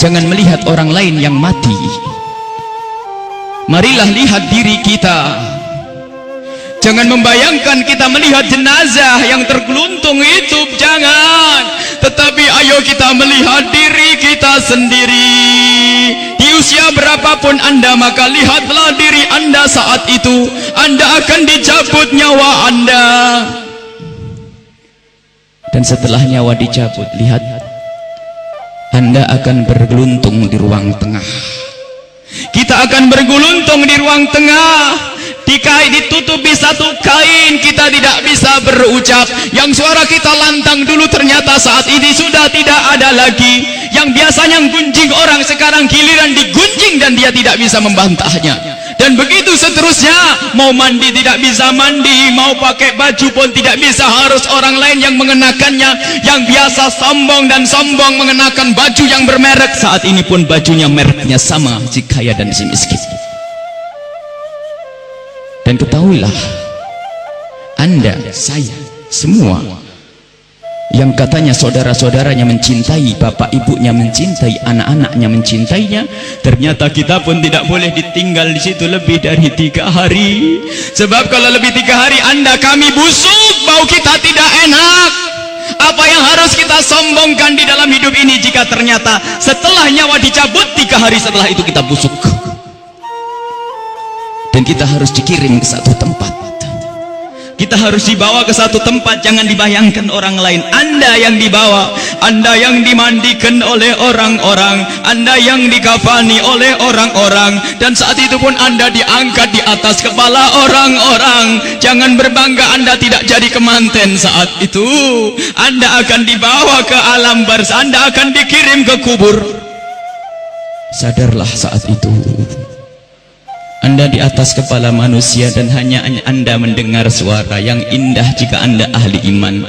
Jangan melihat orang lain yang mati. Marilah lihat diri kita. Jangan membayangkan kita melihat jenazah yang tergeluntung itu, jangan. Tetapi ayo kita melihat diri kita sendiri. Di usia berapapun Anda, maka lihatlah diri Anda saat itu. Anda akan dicabut nyawa Anda. Dan setelah nyawa dicabut, lihat, Anda akan bergeluntung di ruang tengah. Kita akan bergeluntung di ruang tengah. Ditutupi satu kain, kita tidak bisa berucap. Yang suara kita lantang dulu ternyata saat ini sudah tidak ada lagi. Yang biasanya gunjing orang sekarang giliran digunjing dan dia tidak bisa membantahnya. Dan begitu seterusnya. Mau mandi tidak bisa mandi, mau pakai baju pun tidak bisa, harus orang lain yang mengenakannya. Yang biasa sombong dan sombong mengenakan baju yang bermerek, saat ini pun bajunya mereknya sama, si kaya dan si miskin. Dan ketahuilah, Anda, saya, semua yang katanya saudara-saudaranya mencintai, bapak ibunya mencintai, anak-anaknya mencintainya, ternyata kita pun tidak boleh ditinggal di situ lebih dari 3 hari. Sebab kalau lebih 3 hari Anda kami busuk, bau kita tidak enak. Apa yang harus kita sombongkan di dalam hidup ini jika ternyata setelah nyawa dicabut 3 hari setelah itu kita busuk? Dan kita harus dikirim ke satu tempat. Kita harus dibawa ke satu tempat. Jangan dibayangkan orang lain. Anda yang dibawa, Anda yang dimandikan oleh orang-orang, Anda yang dikafani oleh orang-orang. Dan saat itu pun Anda diangkat di atas kepala orang-orang. Jangan berbangga Anda tidak jadi kemanten saat itu. Anda akan dibawa ke alam barzah, Anda akan dikirim ke kubur. Sadarlah saat itu, Anda di atas kepala manusia dan hanya Anda mendengar suara yang indah jika Anda ahli iman.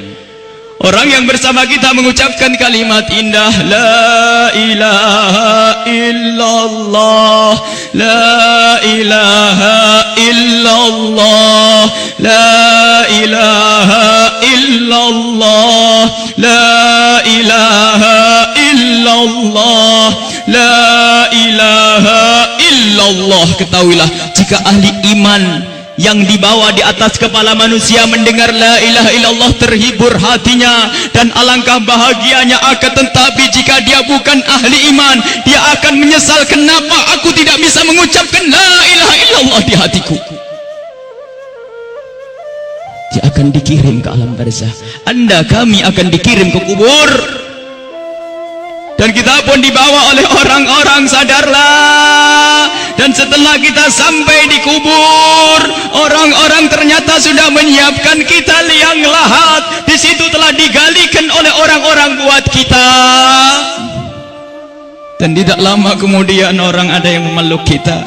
Orang yang bersama kita mengucapkan kalimat indah, La ilaha illallah, La ilaha illallah, La ilaha illallah, La ilaha illallah, La ilaha illallah. Ketahuilah, jika ahli iman yang dibawa di atas kepala manusia mendengar la ilaha illallah, terhibur hatinya dan alangkah bahagianya. Akan tetapi jika dia bukan ahli iman, dia akan menyesal, kenapa aku tidak bisa mengucapkan la ilaha illallah di hatiku. Dia akan dikirim ke alam barzah. Anda, kami akan dikirim ke kubur. Dan kita pun dibawa oleh orang-orang, sadarlah. Dan setelah kita sampai di kubur, orang-orang ternyata sudah menyiapkan kita liang lahat. Di situ telah digalikan oleh orang-orang buat kita. Dan tidak lama kemudian orang ada yang memeluk kita,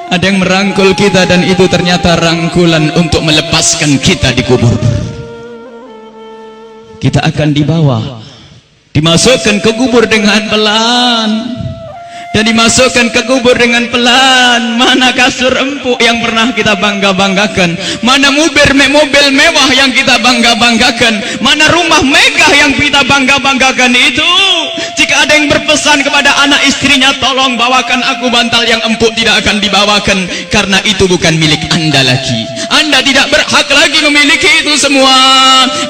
ada yang merangkul kita, dan itu ternyata rangkulan untuk melepaskan kita di kubur. Kita akan dibawa, dimasukkan ke kubur dengan pelan, dan dimasukkan ke kubur dengan pelan. Mana kasur empuk yang pernah kita bangga-banggakan, mana mobil mewah yang kita bangga-banggakan, mana rumah megah yang kita bangga-banggakan itu. Jika ada yang berpesan kepada anak istrinya, tolong bawakan aku bantal yang empuk, tidak akan dibawakan, karena itu bukan milik Anda lagi. Anda tidak berhak lagi memiliki itu semua.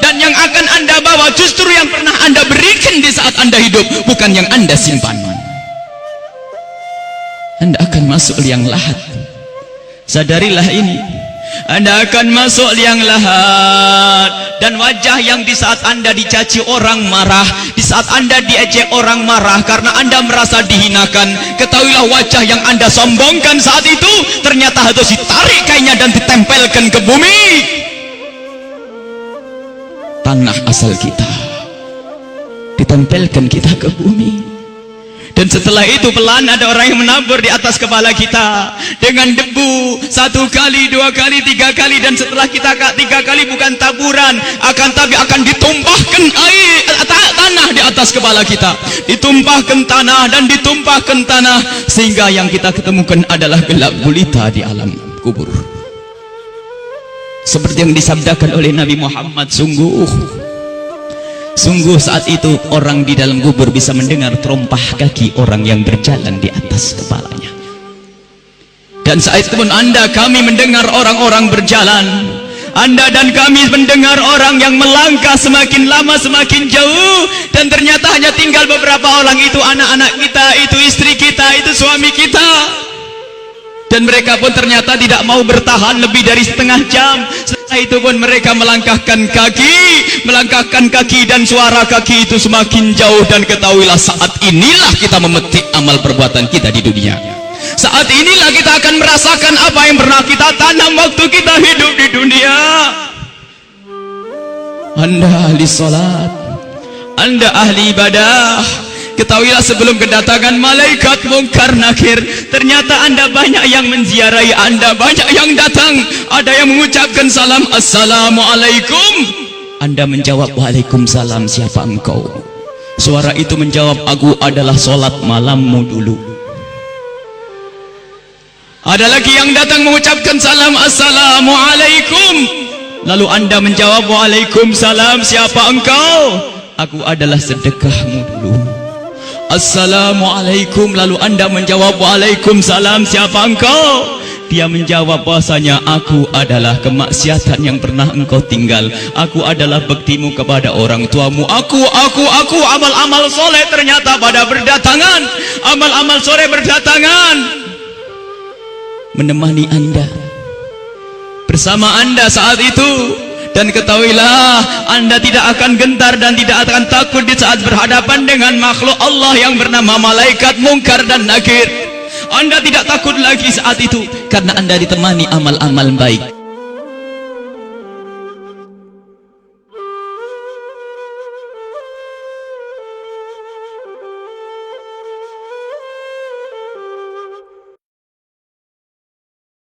Dan yang akan Anda bawa justru yang pernah Anda berikan di saat Anda hidup, bukan yang Anda simpan. Anda akan masuk liang lahat. Sadarilah ini. Anda akan masuk liang lahat. Dan wajah yang di saat Anda dicaci orang marah, di saat Anda diejek orang marah karena Anda merasa dihinakan, ketahuilah wajah yang Anda sombongkan saat itu ternyata harus ditarik kainnya dan ditempelkan ke bumi, tanah asal kita, ditempelkan kita ke bumi. Dan setelah itu pelan ada orang yang menabur di atas kepala kita dengan debu, 1 kali, 2 kali, 3 kali. Dan setelah kita 3 kali bukan taburan, tapi akan ditumpahkan air tanah di atas kepala kita, ditumpahkan tanah dan ditumpahkan tanah, sehingga yang kita ketemukan adalah gelap gulita di alam kubur. Seperti yang disabdakan oleh Nabi Muhammad, sungguh Sungguh saat itu orang di dalam kubur bisa mendengar terompah kaki orang yang berjalan di atas kepalanya. Dan saat itu pun Anda kami mendengar orang-orang berjalan. Anda dan kami mendengar orang yang melangkah semakin lama semakin jauh, dan ternyata hanya tinggal beberapa orang. Itu anak-anak kita, itu istri kita, itu suami kita. Dan mereka pun ternyata tidak mau bertahan lebih dari setengah jam. Setelah itu pun mereka melangkahkan kaki, dan suara kaki itu semakin jauh. Dan ketahuilah saat inilah kita memetik amal perbuatan kita di dunia. Saat inilah kita akan merasakan apa yang pernah kita tanam waktu kita hidup di dunia. Anda ahli salat, Anda ahli ibadah, ketahuilah sebelum kedatangan malaikat mungkar nakir, ternyata Anda banyak yang menziarahi Anda, banyak yang datang. Ada yang mengucapkan salam, assalamualaikum. Anda menjawab, waalaikumsalam, siapa engkau? Suara itu menjawab, aku adalah solat malammu dulu. Ada lagi yang datang mengucapkan salam, assalamualaikum. Lalu Anda menjawab, waalaikumsalam, siapa engkau? Aku adalah sedekahmu dulu. Assalamualaikum. Lalu Anda menjawab, waalaikumsalam, siapa engkau? Dia menjawab bahasanya, aku adalah kemaksiatan yang pernah engkau tinggal. Aku adalah baktimu kepada orang tuamu. Aku amal-amal soleh ternyata pada berdatangan. Amal-amal soleh berdatangan menemani Anda, bersama Anda saat itu. Dan ketahuilah, Anda tidak akan gentar dan tidak akan takut di saat berhadapan dengan makhluk Allah yang bernama malaikat mungkar dan nakir. Anda tidak takut lagi saat itu, karena Anda ditemani amal-amal baik.